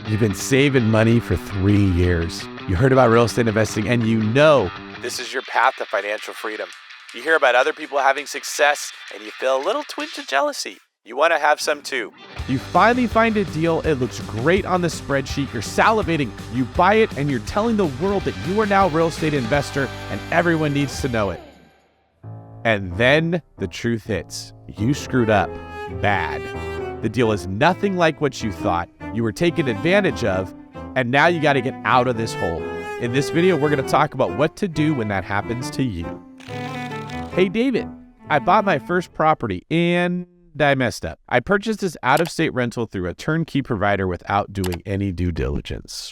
You've been saving money for 3 years. You heard about real estate investing and you know this is your path to financial freedom. You hear about other people having success and you feel a little twinge of jealousy. You want to have some too. You finally find a deal, it looks great on the spreadsheet, you're salivating, you buy it, and you're telling the world that you are now a real estate investor and everyone needs to know it. And then the truth hits. You screwed up bad. The deal is nothing like what you thought. You were taken advantage of, and now you got to get out of this hole. In this video, we're going to talk about what to do when that happens to you. Hey, David, I bought my first property and I messed up. I purchased this out-of-state rental through a turnkey provider without doing any due diligence.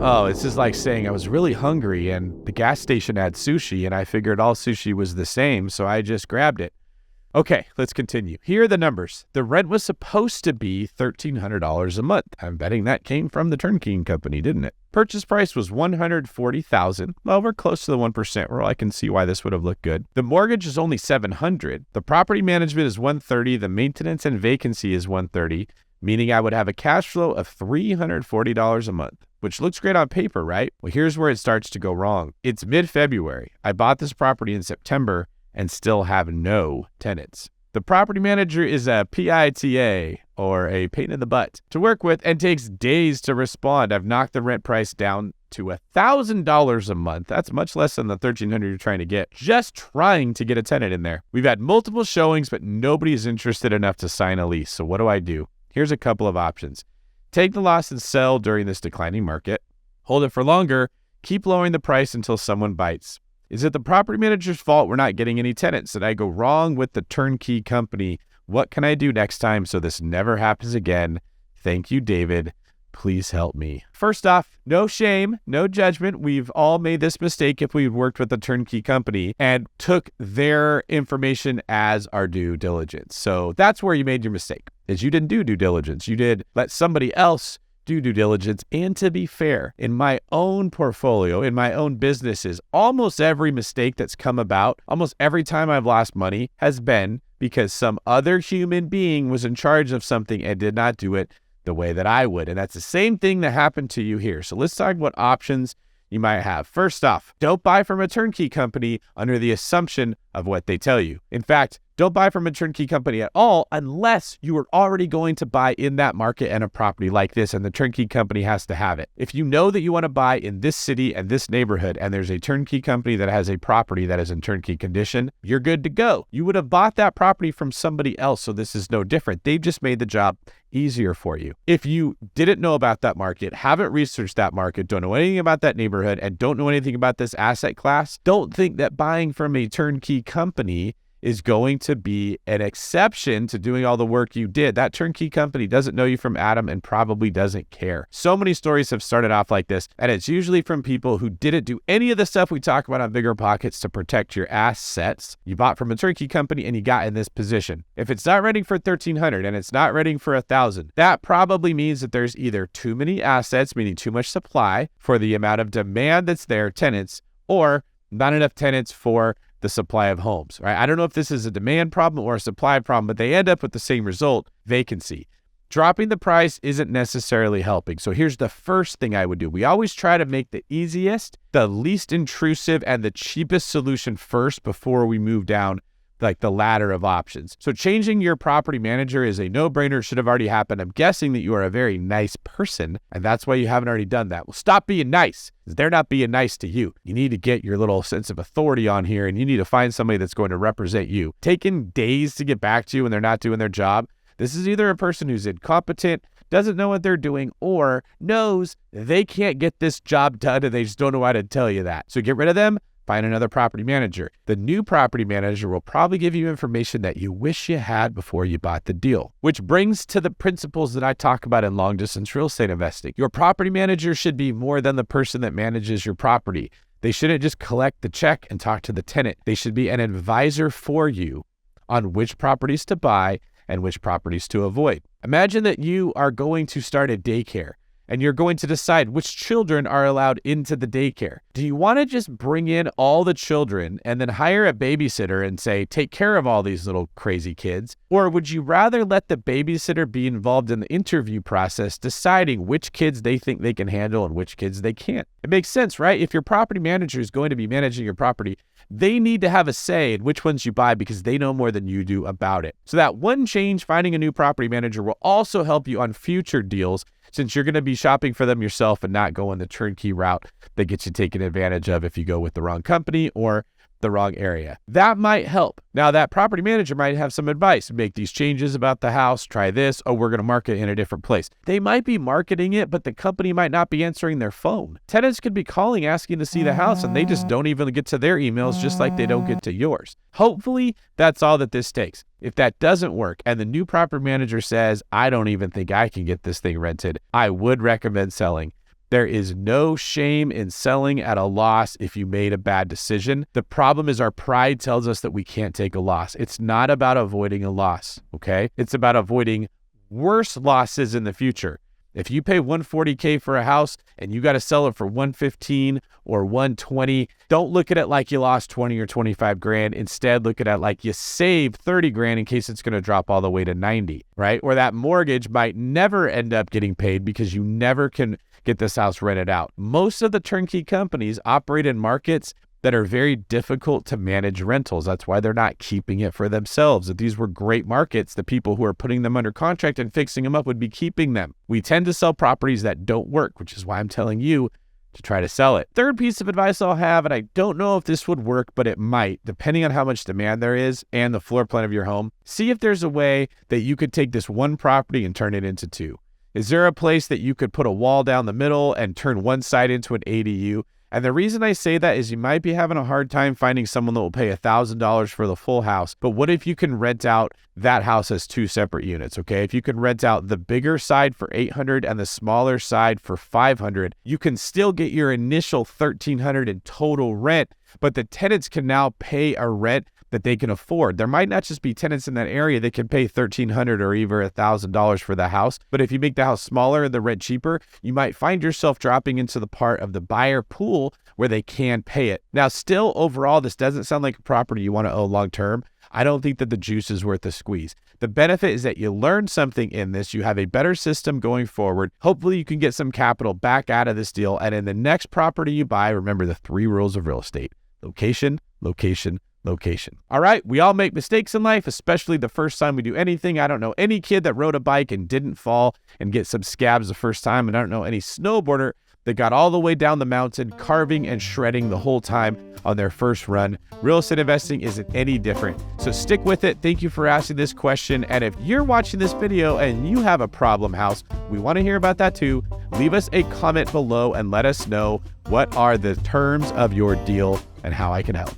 Oh, it's just like saying I was really hungry and the gas station had sushi and I figured all sushi was the same, so I just grabbed it. Okay, let's continue. Here are the numbers. The rent was supposed to be $1,300 a month. I'm betting that came from the turnkey company, didn't it? Purchase price was $140,000. Well, we're close to the 1% rule. I can see why this would have looked good. The mortgage is only $700. The property management is $130. The maintenance and vacancy is $130, meaning I would have a cash flow of $340 a month, which looks great on paper, right? Well, here's where it starts to go wrong. It's mid-February. I bought this property in September and still have no tenants. The property manager is a PITA, or a pain in the butt, to work with and takes days to respond. I've knocked the rent price down to $1,000 a month. That's much less than the $1,300 you're trying to get, just trying to get a tenant in there. We've had multiple showings, but nobody is interested enough to sign a lease. So what do? Here's a couple of options. Take the loss and sell during this declining market. Hold it for longer. Keep lowering the price until someone bites. Is it the property manager's fault we're not getting any tenants? Did I go wrong with the turnkey company? What can I do next time so this never happens again? Thank you, David. Please help me. First off, no shame, no judgment. We've all made this mistake if we worked with a turnkey company and took their information as our due diligence. So that's where you made your mistake, is you didn't do due diligence. You did let somebody else do due diligence. And to be fair, in my own portfolio, in my own businesses, almost every mistake that's come about, almost every time I've lost money has been because some other human being was in charge of something and did not do it the way that I would. And that's the same thing that happened to you here. So let's talk about options you might have. First off, don't buy from a turnkey company under the assumption of what they tell you. In fact, don't buy from a turnkey company at all unless you are already going to buy in that market and a property like this, and the turnkey company has to have it. If you know that you want to buy in this city and this neighborhood, and there's a turnkey company that has a property that is in turnkey condition, you're good to go. You would have bought that property from somebody else, so this is no different. They've just made the job easier for you. If you didn't know about that market, haven't researched that market, don't know anything about that neighborhood, and don't know anything about this asset class, don't think that buying from a turnkey company is going to be an exception to doing all the work you did. That turnkey company doesn't know you from Adam and probably doesn't care. So many stories have started off like this, and it's usually from people who didn't do any of the stuff we talk about on BiggerPockets to protect your assets. You bought from a turnkey company and you got in this position. If it's not renting for $1,300 and it's not renting for $1,000, that probably means that there's either too many assets, meaning too much supply for the amount of demand that's there, tenants, or not enough tenants for the supply of homes, right? I don't know if this is a demand problem or a supply problem, but they end up with the same result, vacancy. Dropping the price isn't necessarily helping. So here's the first thing I would do. We always try to make the easiest, the least intrusive, and the cheapest solution first before we move down like the ladder of options. So changing your property manager is a no-brainer. Should have already happened. I'm guessing that you are a very nice person, and that's why you haven't already done that. Well, stop being nice, because they're not being nice to you. You need to get your little sense of authority on here, and you need to find somebody that's going to represent you. Taking days to get back to you when they're not doing their job, this is either a person who's incompetent, doesn't know what they're doing, or knows they can't get this job done and they just don't know how to tell you that. So get rid of them. Find another property manager. The new property manager will probably give you information that you wish you had before you bought the deal, which brings to the principles that I talk about in long-distance real estate investing. Your property manager should be more than the person that manages your property. They shouldn't just collect the check and talk to the tenant. They should be an advisor for you on which properties to buy and which properties to avoid. Imagine that you are going to start a daycare and you're going to decide which children are allowed into the daycare. Do you want to just bring in all the children and then hire a babysitter and say, take care of all these little crazy kids? Or would you rather let the babysitter be involved in the interview process, deciding which kids they think they can handle and which kids they can't? It makes sense, right? If your property manager is going to be managing your property, they need to have a say in which ones you buy because they know more than you do about it. So that one change, finding a new property manager, will also help you on future deals, since you're going to be shopping for them yourself and not going the turnkey route that gets you taken advantage of if you go with the wrong company or the wrong area. That might help. Now, that property manager might have some advice. Make these changes about the house, try this, oh, we're going to market it in a different place. They might be marketing it, but the company might not be answering their phone. Tenants could be calling asking to see the house, and they just don't even get to their emails, just like they don't get to yours. Hopefully, that's all that this takes. If that doesn't work and the new property manager says, I don't even think I can get this thing rented, I would recommend selling. There is no shame in selling at a loss if you made a bad decision. The problem is our pride tells us that we can't take a loss. It's not about avoiding a loss, okay? It's about avoiding worse losses in the future. If you pay $140K for a house and you got to sell it for $115 or $120, don't look at it like you lost 20 or 25 grand. Instead, look at it like you saved 30 grand in case it's going to drop all the way to 90, right? Or that mortgage might never end up getting paid because you never can get this house rented out. Most of the turnkey companies operate in markets that are very difficult to manage rentals. That's why they're not keeping it for themselves. If these were great markets, the people who are putting them under contract and fixing them up would be keeping them. We tend to sell properties that don't work, which is why I'm telling you to try to sell it. Third piece of advice I'll have, and I don't know if this would work, but it might, depending on how much demand there is and the floor plan of your home. See if there's a way that you could take this one property and turn it into two. Is there a place that you could put a wall down the middle and turn one side into an ADU? And the reason I say that is you might be having a hard time finding someone that will pay $1,000 for the full house. But what if you can rent out that house as two separate units, okay? If you can rent out the bigger side for $800 and the smaller side for $500, you can still get your initial $1,300 in total rent, but the tenants can now pay a rent that they can afford. There might not just be tenants in that area that can pay $1,300 or even $1,000 for the house, but if you make the house smaller and the rent cheaper, you might find yourself dropping into the part of the buyer pool where they can pay it. Now, still overall, this doesn't sound like a property you want to own long term. I don't think that the juice is worth the squeeze. The benefit is that you learn something in this. You have a better system going forward. Hopefully you can get some capital back out of this deal. And in the next property you buy, remember the 3 rules of real estate: location, location, location. All right, we all make mistakes in life, especially the first time we do anything. I don't know any kid that rode a bike and didn't fall and get some scabs the first time. And I don't know any snowboarder that got all the way down the mountain, carving and shredding the whole time on their first run. Real estate investing isn't any different. So stick with it. Thank you for asking this question. And if you're watching this video and you have a problem house, we want to hear about that too. Leave us a comment below and let us know what are the terms of your deal and how I can help.